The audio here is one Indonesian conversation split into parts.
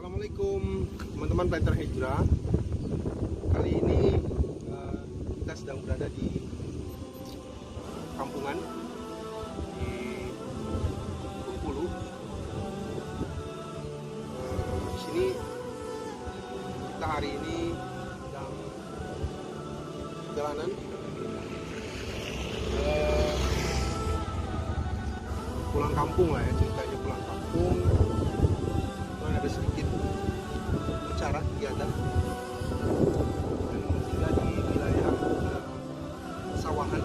Assalamualaikum teman-teman planter hijrah. Kali ini kita sedang berada di kampungan di Bengkulu. Di sini kita hari ini sedang perjalanan pulang kampung lah ya, ceritanya pulang kampung. Ada sedikit acara kegiatan dan tinggal di wilayah sawahan.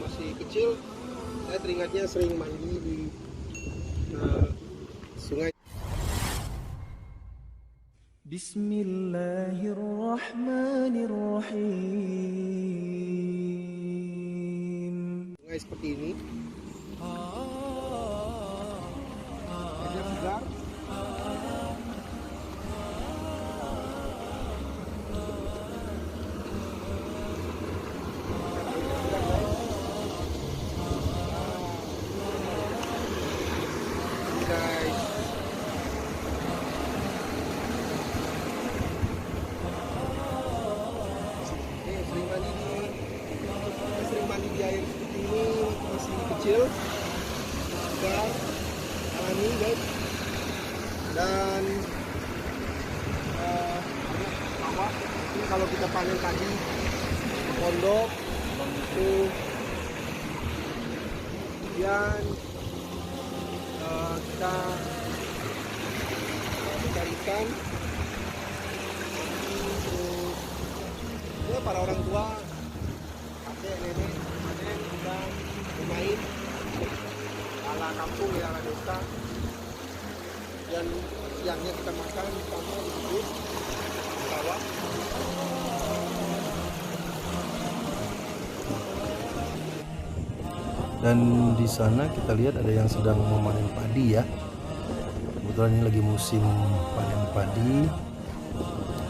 Masih kecil, saya teringatnya sering mandi di sungai. Bismillahirrahmanirrahim. Sungai seperti ini. Air segar. Guys, sering mandi di air seperti ini, masih kecil, segar, alami guys. Dan sawah ini kalau kita panen padi pondok itu kemudian kita mencari ikan, terus ya para orang tua, kakek, nenek, panen, kita bermain ala kampung ya, ala desa. Dan siangnya kita makan bersama di kebun sawah. Dan di sana kita lihat ada yang sedang memanen padi ya. Kebetulan ini lagi musim panen padi.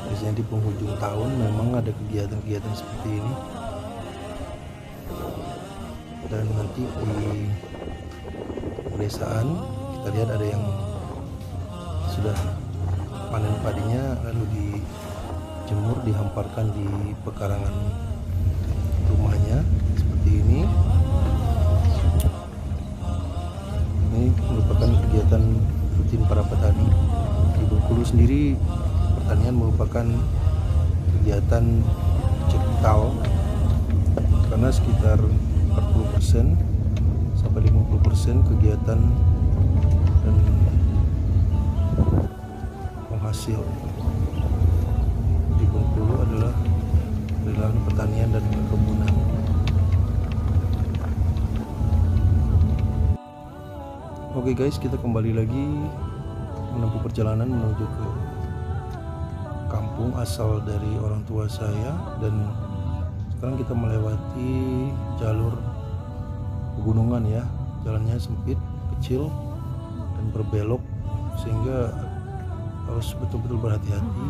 Biasanya di penghujung tahun memang ada kegiatan-kegiatan seperti ini. Dan nanti di pedesaan kita lihat ada yang sudah panen padinya lalu dijemur, dihamparkan di pekarangan rumahnya seperti ini. Ini merupakan kegiatan rutin para petani. Di Bengkulu sendiri pertanian merupakan kegiatan cektal karena sekitar 40% sampai 50% kegiatan dan penghasil di Bengkulu adalah dari lahan pertanian dan perkebunan. Oke guys, kita kembali lagi menempuh perjalanan menuju ke kampung asal dari orang tua saya, dan sekarang kita melewati jalur pegunungan ya. Jalannya sempit, kecil, dan berbelok sehingga harus betul-betul berhati-hati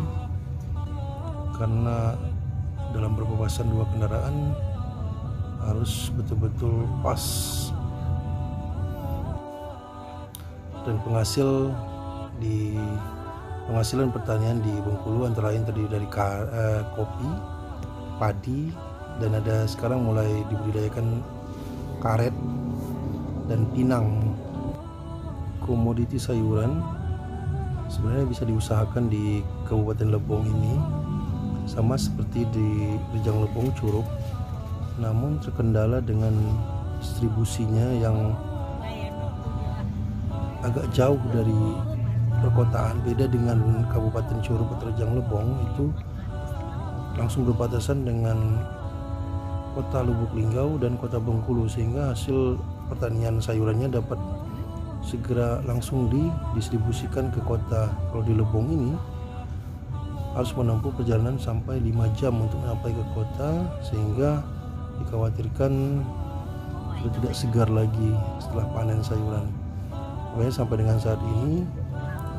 karena dalam berpapasan dua kendaraan harus betul-betul pas. Dan penghasilan pertanian di Bengkulu antara lain terdiri dari kopi, padi, dan ada sekarang mulai dibudidayakan karet dan pinang. Komoditi sayuran sebenarnya bisa diusahakan di Kabupaten Lebong ini sama seperti di Rejang Lebong, Curup, namun terkendala dengan distribusinya yang agak jauh dari perkotaan. Beda dengan Kabupaten Curup atau Rejang Lebong, itu langsung berbatasan dengan kota Lubuk Linggau dan kota Bengkulu, sehingga hasil pertanian sayurannya dapat segera langsung didistribusikan ke kota. Kalau di Lebong ini harus menempuh perjalanan sampai 5 jam untuk sampai ke kota, sehingga dikhawatirkan sudah tidak segar lagi setelah panen sayuran. Pokoknya sampai dengan saat ini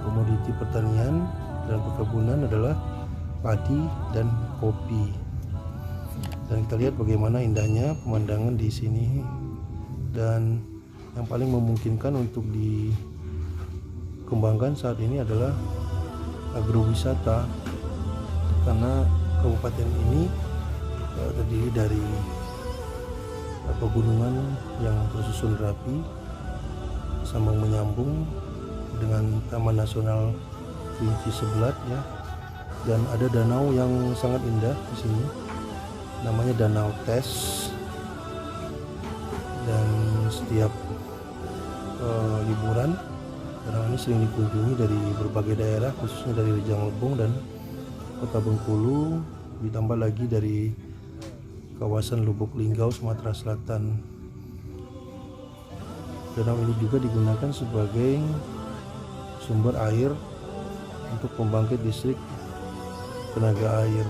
komoditi pertanian dan perkebunan adalah padi dan kopi. Dan kita lihat bagaimana indahnya pemandangan di sini, dan yang paling memungkinkan untuk di kembangkan saat ini adalah agrowisata, karena kabupaten ini terdiri dari pegunungan yang tersusun rapi, sambung menyambung dengan Taman Nasional Kerinci Seblat ya, dan ada danau yang sangat indah di sini, namanya Danau Tes, dan setiap liburan danau ini sering dikunjungi dari berbagai daerah, khususnya dari Rejang Lebong dan Kota Bengkulu, ditambah lagi dari kawasan Lubuk Linggau, Sumatera Selatan. Danau ini juga digunakan sebagai sumber air untuk pembangkit listrik tenaga air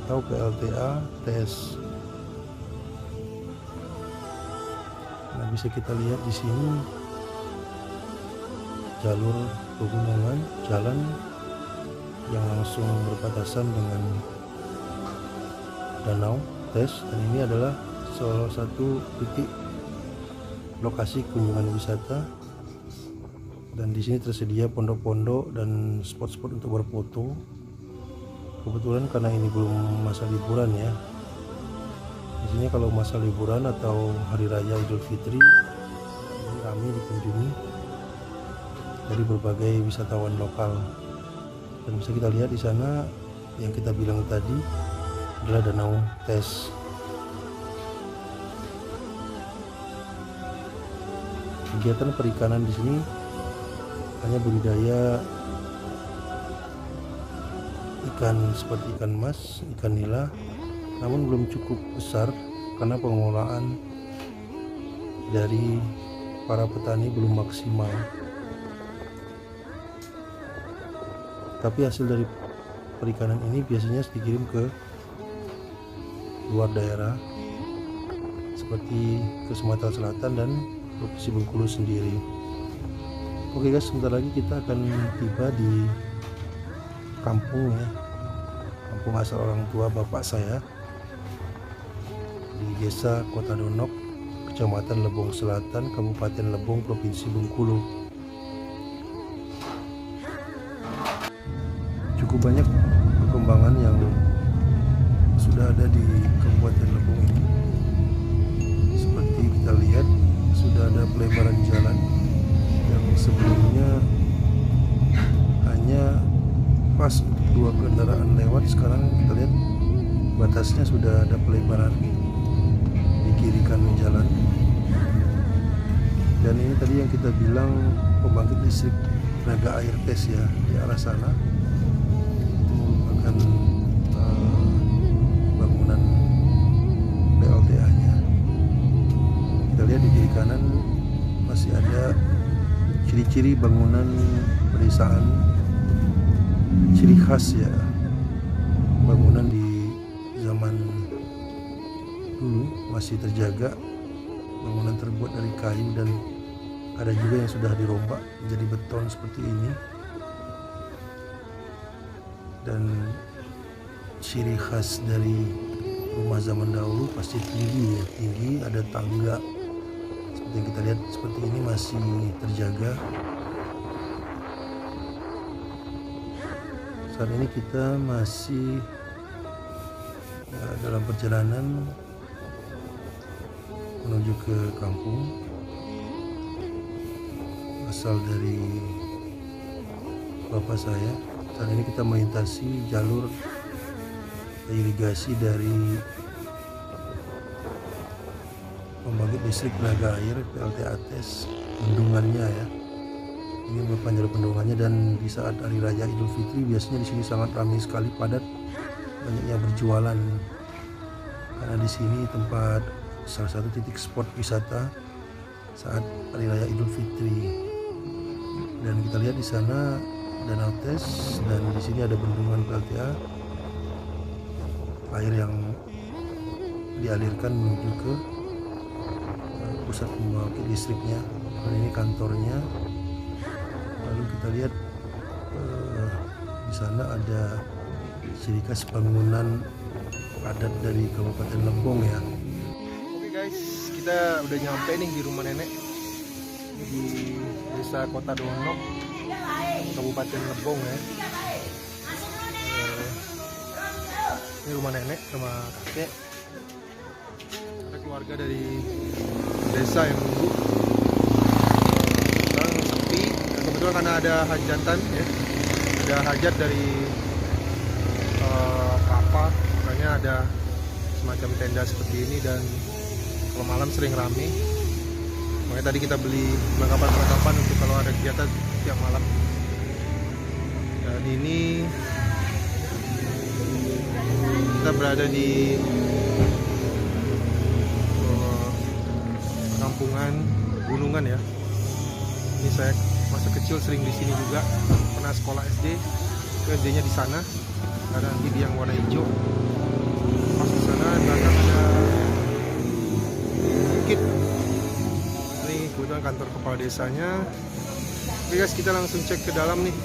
atau PLTA TS. Nah, bisa kita lihat di sini jalur pegunungan, jalan yang langsung berbatasan dengan Danau Tes, dan ini adalah salah satu titik lokasi kunjungan wisata, dan di sini tersedia pondok-pondok dan spot-spot untuk berfoto. Kebetulan karena ini belum masa liburan ya, biasanya kalau masa liburan atau hari raya Idul Fitri ini ramai dikunjungi dari berbagai wisatawan lokal. Dan bisa kita lihat di sana yang kita bilang tadi adalah Danau Tes. Kegiatan perikanan di sini hanya budidaya ikan seperti ikan mas, ikan nila, namun belum cukup besar karena pengelolaan dari para petani belum maksimal. Tapi hasil dari perikanan ini biasanya dikirim ke luar daerah seperti ke Sumatera Selatan dan Provinsi Bengkulu sendiri. Oke guys, sebentar lagi kita akan tiba di kampung ya, kampung asal orang tua bapak saya di Desa Kota Donok, Kecamatan Lebong Selatan, Kabupaten Lebong, Provinsi Bengkulu. Cukup banyak perkembangan yang sudah ada di Kabupaten Lebong ini. Seperti kita lihat, sudah ada pelebaran jalan yang sebelumnya hanya pas dua kendaraan lewat, sekarang kita lihat batasnya sudah ada pelebaran di kiri kanan jalan. Dan ini tadi yang kita bilang pembangkit listrik tenaga air TES ya, di arah sana itu merupakan bangunan PLTA nya. Kita lihat di kiri kanan masih ada ciri-ciri bangunan pedesaan, ciri khas ya bangunan di zaman dulu masih terjaga. Bangunan terbuat dari kayu dan ada juga yang sudah dirombak menjadi beton seperti ini. Dan ciri khas dari rumah zaman dahulu pasti tinggi ya, tinggi, ada tangga seperti yang kita lihat seperti ini masih terjaga. Saat ini kita masih dalam perjalanan menuju ke kampung asal dari bapak saya. Saat ini kita melintasi jalur irigasi dari pembangkit listrik tenaga air PLTA TES, bendungannya ya. Ini merupakan jalur bendungannya, dan di saat hari raya Idul Fitri biasanya di sini sangat ramai sekali, padat, banyak yang berjualan karena di sini tempat salah satu titik spot wisata saat hari raya Idul Fitri. Dan kita lihat di sana Danau Tes, dan di sini ada bendungan PLTA, air yang dialirkan menuju ke pusat pembangkit listriknya. Dan ini kantornya. Lalu kita lihat di sana ada ciri khas bangunan adat dari Kabupaten Lebong ya. Oke guys, kita udah nyampe nih di rumah nenek. Ini di Desa Kota Donok, Kabupaten Lebong ya. Ini rumah nenek sama kakek. Ada keluarga dari desa yang nunggu. Sekarang sepi. Dan kebetulan karena ada hajatan ya, ada hajat dari papa, makanya ada semacam tenda seperti ini, dan kalau malam sering rame. Makanya tadi kita beli perlengkapan untuk kalau ada kegiatan tiap malam. Dan ini kita berada di perkampungan gunungan ya. Ini saya masa kecil sering di sini juga, pernah sekolah SD. SD-nya di sana, karena nanti di yang warna hijau. Pas di sana belakang ada bukit. Ini kebetulan kantor kepala desanya. Oke guys, kita langsung cek ke dalam nih.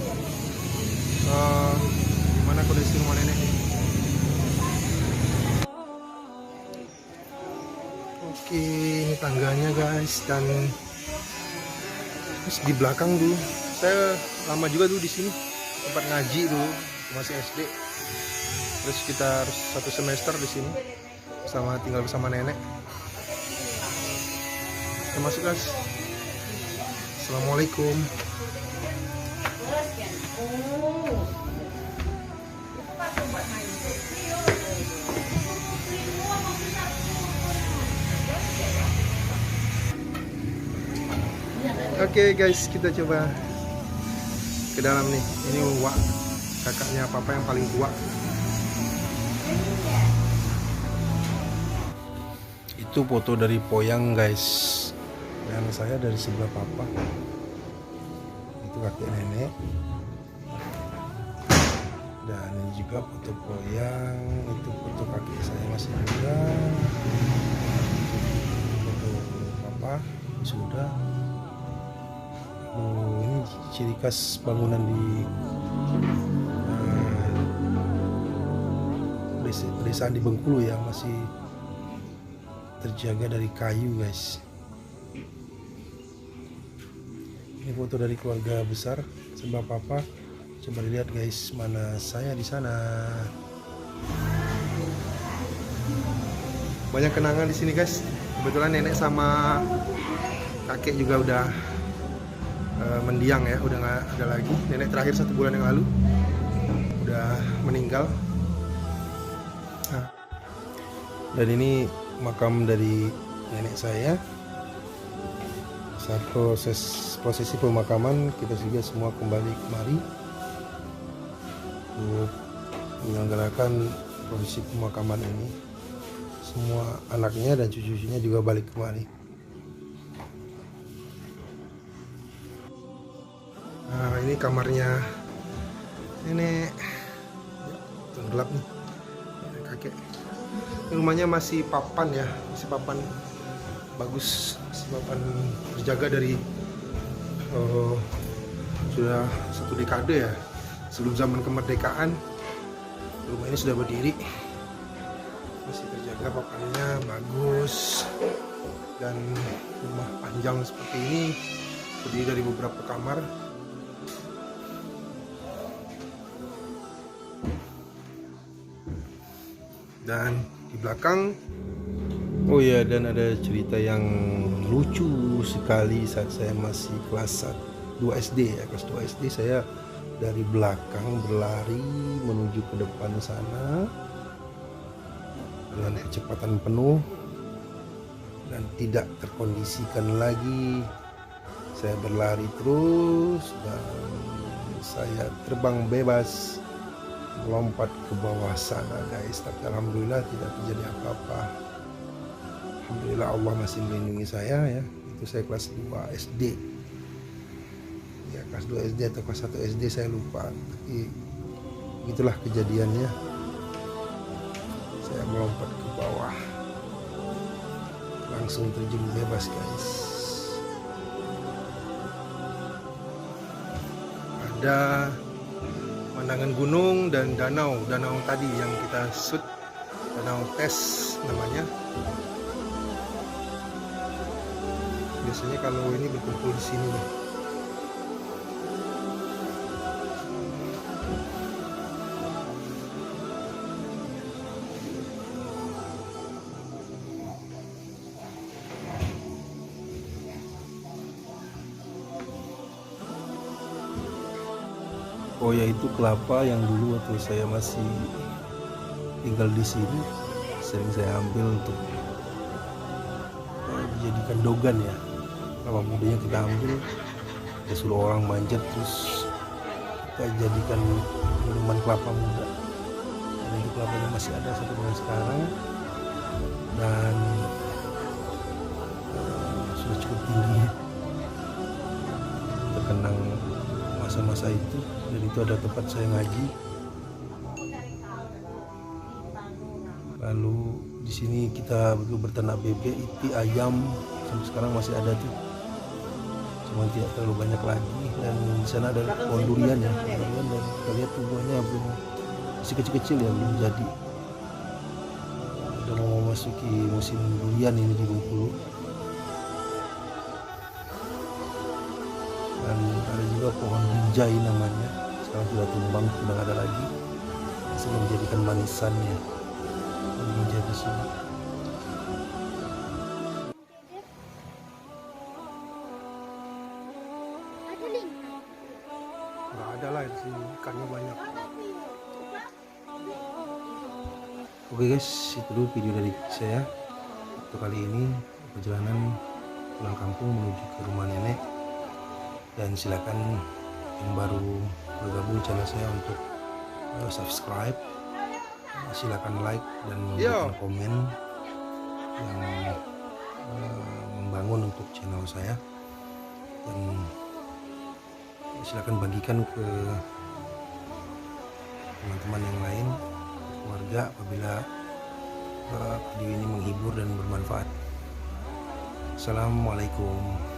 Gimana kondisi rumah nenek nih. Oke, ini tangganya guys, dan terus di belakang dulu. Saya lama juga dulu di sini, tempat ngaji dulu, masih SD. Terus kita harus 1 semester di sini, tinggal bersama nenek. Kita masuk guys. Assalamualaikum. Oke guys, kita coba ke dalam nih. Ini Wak, kakaknya papa yang paling tua. Itu foto dari Poyang guys, dan saya dari sebelah papa. Itu kakek nenek. Dan ini juga foto Poyang. Itu foto kakek saya masih muda. Foto papa sudah. Ini ciri khas bangunan di pedesaan di Bengkulu ya, masih terjaga dari kayu guys. Ini foto dari keluarga besar sebelah papa. Coba dilihat guys, mana saya di sana. Banyak kenangan di sini guys. Kebetulan nenek sama kakek juga udah mendiang ya, udah nggak ada lagi. Nenek terakhir 1 bulan yang lalu udah meninggal. Nah, dan ini makam dari nenek saya. Saat prosesi pemakaman, kita juga semua kembali kemari untuk menyelenggarakan prosesi pemakaman ini. Semua anaknya dan cucu-cucunya juga balik kemari. Nah, ini kamarnya nenek. Ya, gelap nih. Kakek. Ini rumahnya masih papan ya, masih papan bagus, masih papan terjaga dari sudah 1 dekade ya, sebelum zaman kemerdekaan. Rumah ini sudah berdiri, masih terjaga papannya bagus, dan rumah panjang seperti ini terdiri dari beberapa kamar. Dan di belakang, oh ya, dan ada cerita yang lucu sekali saat saya masih kelas 2 SD ya, kelas 2 SD saya dari belakang berlari menuju ke depan sana dengan kecepatan penuh dan tidak terkondisikan lagi. Saya berlari terus dan saya terbang bebas melompat ke bawah sana guys, tapi alhamdulillah tidak terjadi apa-apa. Alhamdulillah Allah masih melindungi saya ya. Itu saya kelas 2 SD ya, kelas 2 SD atau kelas 1 SD saya lupa, tapi itulah kejadiannya. Saya melompat ke bawah, langsung terjun bebas guys. Ada pemandangan gunung dan danau tadi yang kita shoot, danau tes namanya. Biasanya kalau ini berkumpul di sini nih. Oh ya, itu kelapa yang dulu waktu saya masih tinggal di sini sering saya ambil untuk dijadikan dogan ya. Kelapa mudanya kita ambil, kita suruh orang manjat, terus kita jadikan minuman kelapa muda. Dan itu kelapanya masih ada sampai dengan sekarang, dan sudah cukup tinggi terkenang masa-masa itu. Dan itu ada tempat saya ngaji. Lalu di sini kita berternak bebek, iti, ayam, sampai sekarang masih ada tuh, cuma tidak terlalu banyak lagi. Dan di sana ada pohon durian ya, dan kita lihat tuh buahnya belum, masih kecil-kecil ya, belum jadi. Udah mau memasuki musim durian ini di Bengkulu. Dan ada juga pohon binjai namanya, sekarang sudah tumbang, sudah nggak ada lagi, masih menjadikan manisannya pohon binjai tersebut. Nggak ada lah di sini, ikannya banyak. Oke guys, itu dulu video dari saya untuk kali ini, perjalanan pulang kampung menuju ke rumah nenek. Dan silakan yang baru bergabung channel saya untuk subscribe, silakan like dan memberikan komen yang membangun untuk channel saya, dan silakan bagikan ke teman-teman yang lain, keluarga, apabila video ini menghibur dan bermanfaat. Assalamualaikum.